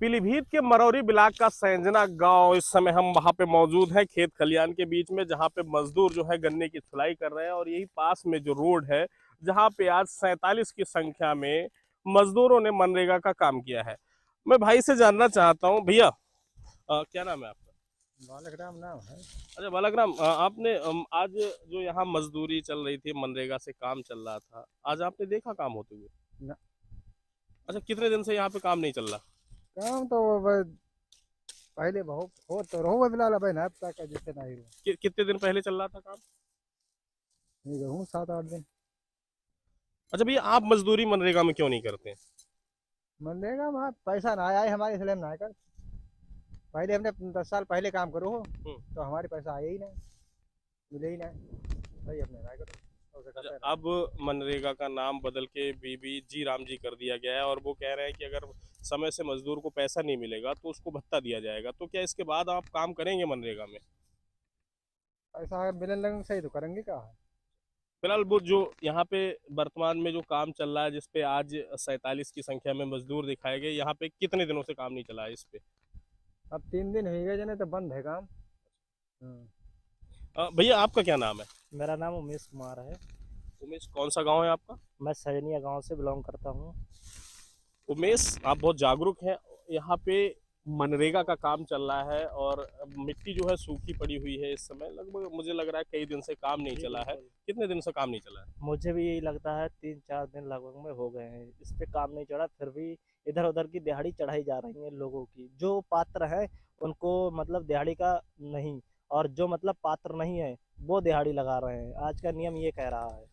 पीलीभीत के मरौरी ब्लॉक का सैंजना गांव, इस समय हम वहां पे मौजूद हैं खेत खलियान के बीच में, जहां पे मजदूर जो है गन्ने की धुलाई कर रहे हैं। और यही पास में जो रोड है, जहां पे आज 47 की संख्या में मजदूरों ने मनरेगा का काम किया है। मैं भाई से जानना चाहता हूँ, भैया क्या नाम है आपका? बालकराम नाम है। अच्छा बालकराम, आपने आज जो यहाँ मजदूरी चल रही थी, मनरेगा से काम चल रहा था, आज आपने देखा काम होते हुए? न, अच्छा, कितने दिन से यहाँ पे काम नहीं चल रहा? काम तो पहले बहुत हो तो रहो फिलहाल अब ना अब तक जिससे नहीं हुआ। कितने दिन पहले चल रहा था काम? नहीं रहूँ 7-8 दिन। अच्छा भैया, आप मजदूरी मनरेगा में क्यों नहीं करते? मनरेगा में पैसा ना आया है हमारे, इसलिए हम ना कर। पहले हमने 10 साल पहले काम करो हो हम्म। तो हमारे पैसा आया ही नहीं, मिले ही नहीं। सही अपने ना करो उसे करते अच्छा, रहो। अब मनरेगा का नाम बदल के बीबी जी राम जी कर दिया गया है, और वो कह रहे हैं कि अगर समय से मजदूर को पैसा नहीं मिलेगा तो उसको भत्ता दिया जाएगा। तो क्या इसके बाद आप काम करेंगे मनरेगा में? पैसा मिलने लगेंगे सही तो करेंगे क्या है। फिलहाल वो जो यहाँ पे वर्तमान में जो काम चल रहा है, जिसपे आज 47 की संख्या में मजदूर दिखाए गए, यहाँ पे कितने दिनों से काम नहीं चला है इस पे? अब 3 दिन हो गए जने तो बंद है काम। भैया आपका क्या नाम है? मेरा नाम उमेश कुमार है। उमेश, कौन सा गांव है आपका? मैं सैनिया गांव से बिलोंग करता हूँ। उमेश, आप बहुत जागरूक हैं। यहाँ पे मनरेगा का काम चल रहा है और मिट्टी जो है सूखी पड़ी हुई है इस समय। लगभग मुझे लग रहा है कई दिन से काम नहीं चला है। कितने दिन से काम नहीं चला है? मुझे भी यही लगता है 3-4 दिन लगभग में हो गए हैं इस पे काम नहीं चढ़ा। फिर भी इधर उधर की दिहाड़ी चढ़ाई जा रही है लोगों की, जो पात्र है उनको मतलब दिहाड़ी का नहीं, और जो मतलब पात्र नहीं है वो दिहाड़ी लगा रहे हैं। आज का नियम ये कह रहा है।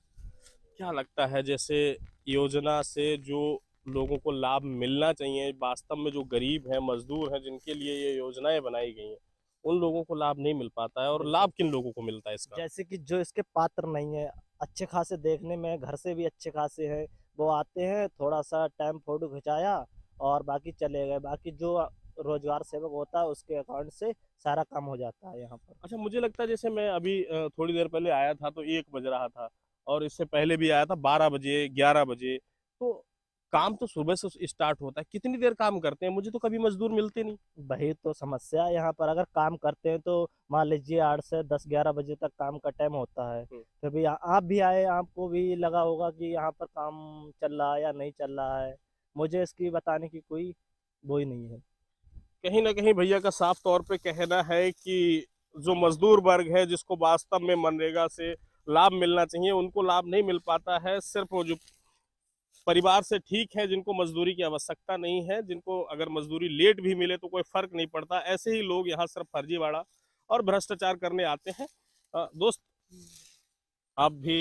क्या लगता है, जैसे योजना से जो लोगों को लाभ मिलना चाहिए, वास्तव में जो गरीब हैं, मजदूर हैं, जिनके लिए ये योजनाएं बनाई गई हैं, उन लोगों को लाभ नहीं मिल पाता है? और लाभ किन लोगों को मिलता है इसका? जैसे कि जो इसके पात्र नहीं है, अच्छे खासे देखने में घर से भी अच्छे खासे हैं, वो आते हैं थोड़ा सा टाइम फोटो खिंचाया और बाकी चले गए। बाकी जो रोजगार सेवक होता है उसके अकाउंट से सारा काम हो जाता है यहाँ पर। अच्छा, मुझे लगता है जैसे मैं अभी थोड़ी देर पहले आया था तो 1 बज रहा था, और इससे पहले भी आया था 12 बजे, 11 बजे। तो काम तो सुबह से स्टार्ट होता है, कितनी देर काम करते हैं? मुझे तो कभी मजदूर मिलते नहीं। वही तो समस्या है यहाँ पर। अगर काम करते हैं तो मान लीजिए 8 से 10-11 बजे तक काम का टाइम होता है। फिर भी आप भी आए, आपको भी लगा होगा कि यहाँ पर काम चल रहा है या नहीं चल रहा है। मुझे इसकी बताने की कोई वो ही नहीं है। कहीं ना कहीं भैया का साफ तौर पे कहना है कि जो मजदूर वर्ग है, जिसको वास्तव में मनरेगा से लाभ मिलना चाहिए, उनको लाभ नहीं मिल पाता है। सिर्फ वो जो परिवार से ठीक है, जिनको मजदूरी की आवश्यकता नहीं है, जिनको अगर मजदूरी लेट भी मिले तो कोई फर्क नहीं पड़ता, ऐसे ही लोग यहाँ सिर्फ फर्जीवाड़ा और भ्रष्टाचार करने आते हैं। दोस्त, आप भी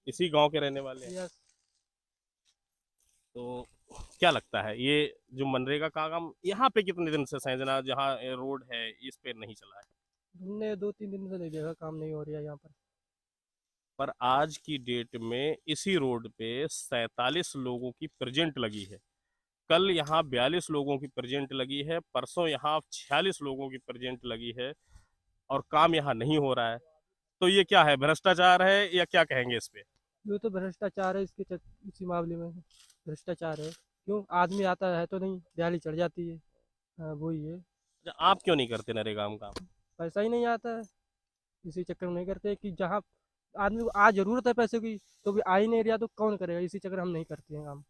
इसी गांव के रहने वाले हैं, यस। तो क्या लगता है ये जो मनरेगा का काम यहाँ पे कितने दिन से, सैंजना जहाँ रोड है, इस पे नहीं चला है? हमने 2-3 दिन से नहीं देखा, काम नहीं हो रहा है यहाँ पर। पर आज की डेट में इसी रोड पे 47 लोगों की प्रेजेंट लगी है। कल यहाँ 42 लोगों की प्रेजेंट लगी है, परसों यहाँ 46 लोगों की प्रेजेंट लगी है, और काम यहाँ नहीं हो रहा है। तो ये क्या है, भ्रष्टाचार है या क्या कहेंगे इस पे? ये तो भ्रष्टाचार है, इसी मामले में भ्रष्टाचार है। क्यों आदमी आता है तो नहीं, दिहाड़ी चढ़ जाती है। हाँ वही है। अच्छा, आप क्यों नहीं करते नरेगा में काम? पैसा ही नहीं आता है, इसी चक्कर में नहीं करते कि जहाँ आदमी को आज जरूरत है पैसे की तो भी आ ही नहीं रहा तो कौन करेगा। इसी चक्कर हम नहीं करते हैं काम।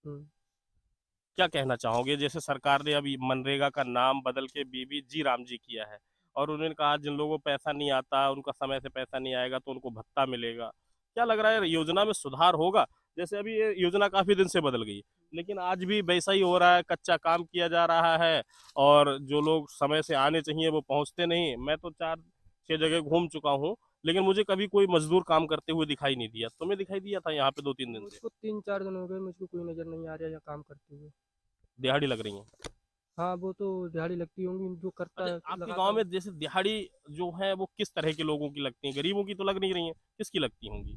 हम्म। क्या कहना चाहोगे, जैसे सरकार ने अभी मनरेगा का नाम बदल के बीबी जी राम जी किया है, और उन्होंने कहा जिन लोगों को पैसा नहीं आता, उनका समय से पैसा नहीं आएगा तो उनको भत्ता मिलेगा। क्या लग रहा है योजना में सुधार होगा? जैसे अभी ये योजना काफी दिन से बदल गई, लेकिन आज भी वैसा ही हो रहा है, कच्चा काम किया जा रहा है, और जो लोग समय से आने चाहिए वो पहुंचते नहीं। मैं तो 4-6 जगह घूम चुका हूँ, लेकिन मुझे कभी कोई मजदूर काम करते हुए दिखाई नहीं दिया। तुम्हें दिखाई दिया था यहाँ पे 2-3 दिन से? मुझको 3-4 दिन हो गए, मुझको कोई नज़र नहीं आ रहा है यहाँ काम करते हुए। दिहाड़ी लग रही है? हाँ वो तो दिहाड़ी लगती होंगी, जो करता अच्छा, है आपके लगाता गांव है। में जैसे दिहाड़ी जो है वो किस तरह के लोगों की लगती है? गरीबों की तो लग नहीं रही है, किसकी लगती होंगी?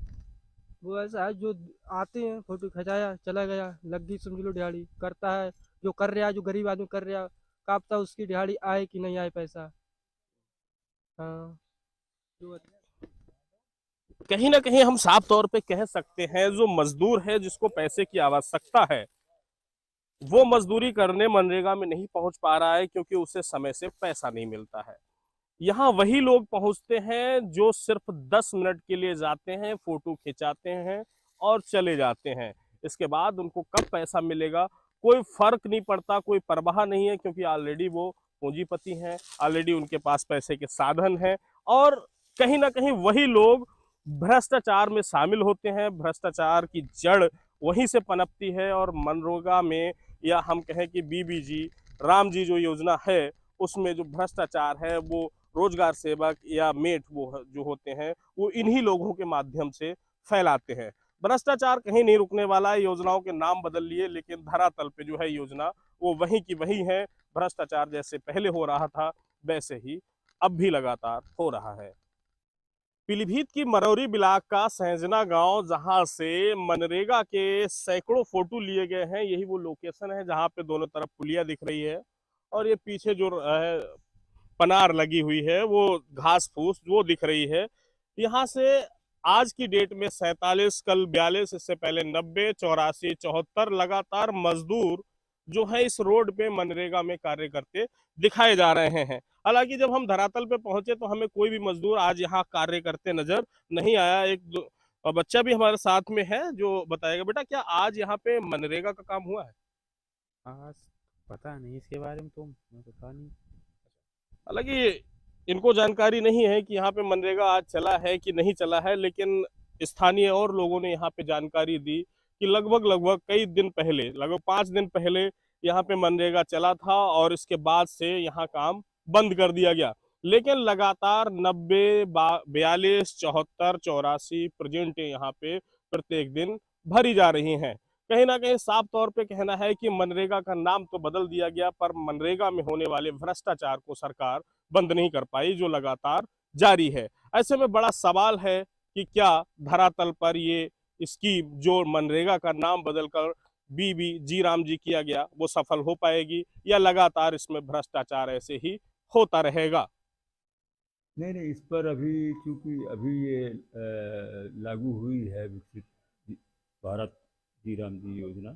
वो ऐसा है जो आते हैं फोटो खिंचाया चला गया, लग गई समझ लो दिहाड़ी। करता है जो कर रहा है, जो गरीब आदमी कर रहा है, का पता उसकी दिहाड़ी आए कि नहीं आए पैसा। हाँ जो कहीं ना कहीं हम साफ तौर पे कह सकते हैं, जो मजदूर है जिसको पैसे की आवश्यकता है, वो मजदूरी करने मनरेगा में नहीं पहुंच पा रहा है क्योंकि उसे समय से पैसा नहीं मिलता है। यहाँ वही लोग पहुंचते हैं जो सिर्फ 10 मिनट के लिए जाते हैं, फोटो खिंचाते हैं और चले जाते हैं। इसके बाद उनको कब पैसा मिलेगा कोई फर्क नहीं पड़ता, कोई परवाह नहीं है, क्योंकि ऑलरेडी वो पूंजीपति हैं, ऑलरेडी उनके पास पैसे के साधन हैं। और कहीं ना कहीं वही लोग भ्रष्टाचार में शामिल होते हैं। भ्रष्टाचार की जड़ वहीं से पनपती है। और मनरेगा में, या हम कहें कि बीबीजी राम जी जो योजना है, उसमें जो भ्रष्टाचार है वो रोजगार सेवक या मेट वो जो होते हैं वो इन्हीं लोगों के माध्यम से फैलाते हैं। भ्रष्टाचार कहीं नहीं रुकने वाला है। योजनाओं के नाम बदल लिए, लेकिन धरातल पे जो है योजना वो वहीं की वही है। भ्रष्टाचार जैसे पहले हो रहा था वैसे ही अब भी लगातार हो रहा है। पीलीभीत की मरौरी ब्लॉक का सहजना गांव, जहां से मनरेगा के सैकड़ों फोटो लिए गए हैं, यही वो लोकेशन है जहां पे दोनों तरफ पुलिया दिख रही है। और ये पीछे जो पनार लगी हुई है, वो घास फूस वो दिख रही है। यहाँ से आज की डेट में 47, कल 42, इससे पहले 90, 84, 74 लगातार मजदूर जो है इस रोड पे मनरेगा में कार्य करते दिखाए जा रहे हैं। हालांकि जब हम धरातल पे पहुंचे तो हमें कोई भी मजदूर आज यहाँ कार्य करते नजर नहीं आया। एक दो बच्चा भी हमारे साथ में है जो बताएगा। बेटा, क्या आज यहाँ पे मनरेगा का काम हुआ है? आज पता नहीं इसके बारे में, तो मैं पता नहीं। हालांकि इनको जानकारी नहीं है कि यहाँ पे मनरेगा आज चला है कि नहीं चला है, लेकिन स्थानीय और लोगों ने यहाँ पे जानकारी दी कि लगभग लगभग कई दिन पहले, लगभग 5 दिन पहले यहाँ पे मनरेगा चला था और इसके बाद से यहाँ काम बंद कर दिया गया। लेकिन लगातार 90, 42, 74, 84 प्रेजेंटें यहाँ पे प्रत्येक दिन भरी जा रही हैं। कहीं ना कहीं साफ तौर पे कहना है कि मनरेगा का नाम तो बदल दिया गया, पर मनरेगा में होने वाले भ्रष्टाचार को सरकार बंद नहीं कर पाई, जो लगातार जारी है। ऐसे में बड़ा सवाल है कि क्या धरातल पर ये स्कीम जो मनरेगा का नाम बदलकर बीबी जी राम जी किया गया वो सफल हो पाएगी, या लगातार इसमें भ्रष्टाचार ऐसे ही होता रहेगा। नहीं नहीं, इस पर अभी चूंकि अभी ये लागू हुई है विकसित भारत जी राम जी योजना,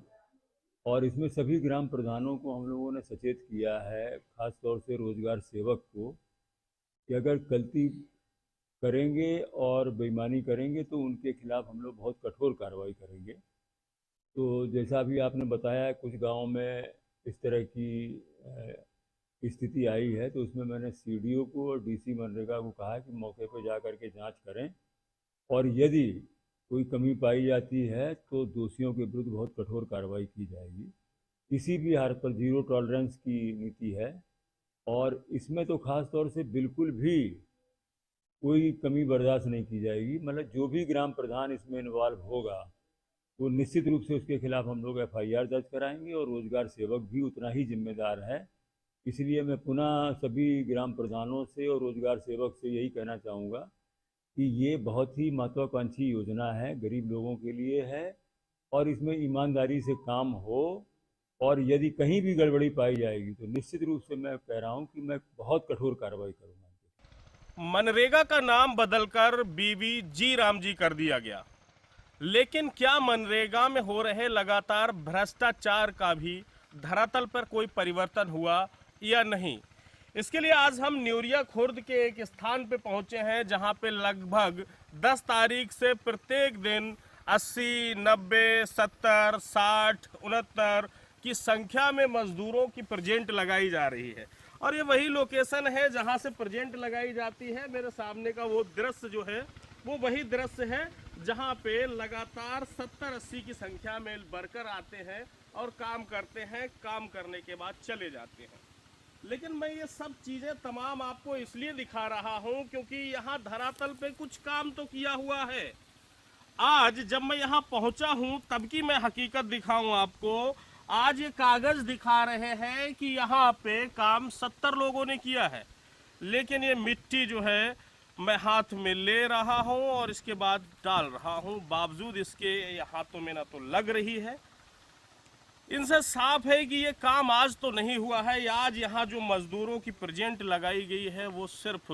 और इसमें सभी ग्राम प्रधानों को हम लोगों ने सचेत किया है, खास तौर से रोजगार सेवक को, कि अगर गलती करेंगे और बेईमानी करेंगे तो उनके खिलाफ हम लोग बहुत कठोर कार्रवाई करेंगे। तो जैसा अभी आपने बताया कुछ गाँव में इस तरह की स्थिति आई है, तो उसमें मैंने सीडीओ को और डीसी मनरेगा को कहा कि मौके पर जा कर के जाँच करें, और यदि कोई कमी पाई जाती है तो दोषियों के विरुद्ध बहुत कठोर कार्रवाई की जाएगी। किसी भी हालत पर जीरो टॉलरेंस की नीति है, और इसमें तो खास तौर से बिल्कुल भी कोई कमी बर्दाश्त नहीं की जाएगी। मतलब जो भी ग्राम प्रधान इसमें इन्वॉल्व होगा वो निश्चित रूप से उसके खिलाफ हम लोग एफआईआर दर्ज कराएंगे, और रोजगार सेवक भी उतना ही जिम्मेदार है। इसलिए मैं पुनः सभी ग्राम प्रधानों से और रोजगार सेवक से यही कहना चाहूँगा कि ये बहुत ही महत्वाकांक्षी योजना है, गरीब लोगों के लिए है, और इसमें ईमानदारी से काम हो, और यदि कहीं भी गड़बड़ी पाई जाएगी तो निश्चित रूप से मैं कह रहा हूँ कि मैं बहुत कठोर कार्रवाई करूँगा। मनरेगा का नाम बदलकर बीबी जी राम जी कर दिया गया, लेकिन क्या मनरेगा में हो रहे लगातार भ्रष्टाचार का भी धरातल पर कोई परिवर्तन हुआ या नहीं? इसके लिए आज हम न्यूरिया खुर्द के एक स्थान पे पहुंचे हैं जहां पे लगभग 10 तारीख से प्रत्येक दिन 80, 90, 70, 60, 69 की संख्या में मजदूरों की प्रेजेंट लगाई जा रही है। और ये वही लोकेशन है जहां से प्रेजेंट लगाई जाती है। मेरे सामने का वो दृश्य जो है वो वही दृश्य है जहां पे लगातार 70-80 की संख्या में वर्कर आते हैं और काम करते हैं, काम करने के बाद चले जाते हैं। लेकिन मैं ये सब चीजें तमाम आपको इसलिए दिखा रहा हूं क्योंकि यहाँ धरातल पे कुछ काम तो किया हुआ है। आज जब मैं यहाँ पहुंचा हूं तब की मैं हकीकत दिखाऊं आपको। आज ये कागज दिखा रहे हैं कि यहाँ पे काम 70 लोगों ने किया है, लेकिन ये मिट्टी जो है मैं हाथ में ले रहा हूं और इसके बाद डाल रहा हूं, बावजूद इसके ये हाथों में ना तो लग रही है। इनसे साफ है कि ये काम आज तो नहीं हुआ है। आज यहाँ जो मजदूरों की प्रेजेंट लगाई गई है वो सिर्फ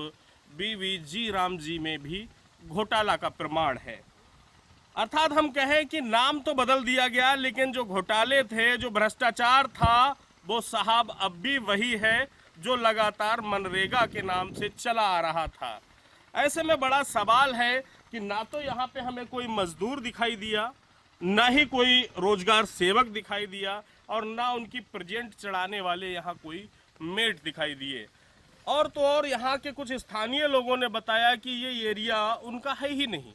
बीबी जी राम जी में भी घोटाला का प्रमाण है। अर्थात हम कहें कि नाम तो बदल दिया गया, लेकिन जो घोटाले थे, जो भ्रष्टाचार था, वो साहब अब भी वही है जो लगातार मनरेगा के नाम से चला आ रहा था। ऐसे में बड़ा सवाल है कि ना तो यहाँ पे हमें कोई मजदूर दिखाई दिया, ना ही कोई रोजगार सेवक दिखाई दिया, और ना उनकी प्रेजेंट चढ़ाने वाले यहाँ कोई मेट दिखाई दिए। और तो और यहाँ के कुछ स्थानीय लोगों ने बताया कि ये एरिया उनका है ही नहीं,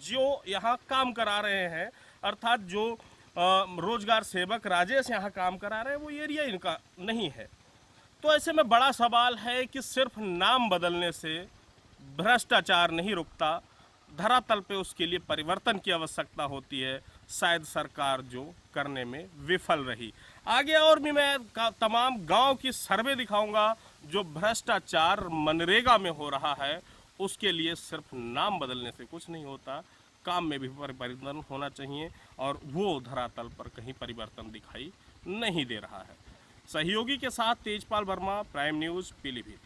जो यहाँ काम करा रहे हैं, अर्थात जो रोजगार सेवक राजेश यहाँ काम करा रहे हैं, वो एरिया इनका नहीं है। तो ऐसे में बड़ा सवाल है कि सिर्फ नाम बदलने से भ्रष्टाचार नहीं रुकता, धरातल पे उसके लिए परिवर्तन की आवश्यकता होती है। शायद सरकार जो करने में विफल रही। आगे और भी मैं तमाम गांव की सर्वे दिखाऊंगा जो भ्रष्टाचार मनरेगा में हो रहा है। उसके लिए सिर्फ नाम बदलने से कुछ नहीं होता, काम में भी परिवर्तन होना चाहिए, और वो धरातल पर कहीं परिवर्तन दिखाई नहीं दे रहा है। सहयोगी के साथ तेजपाल वर्मा, प्राइम न्यूज़, पीलीभीत।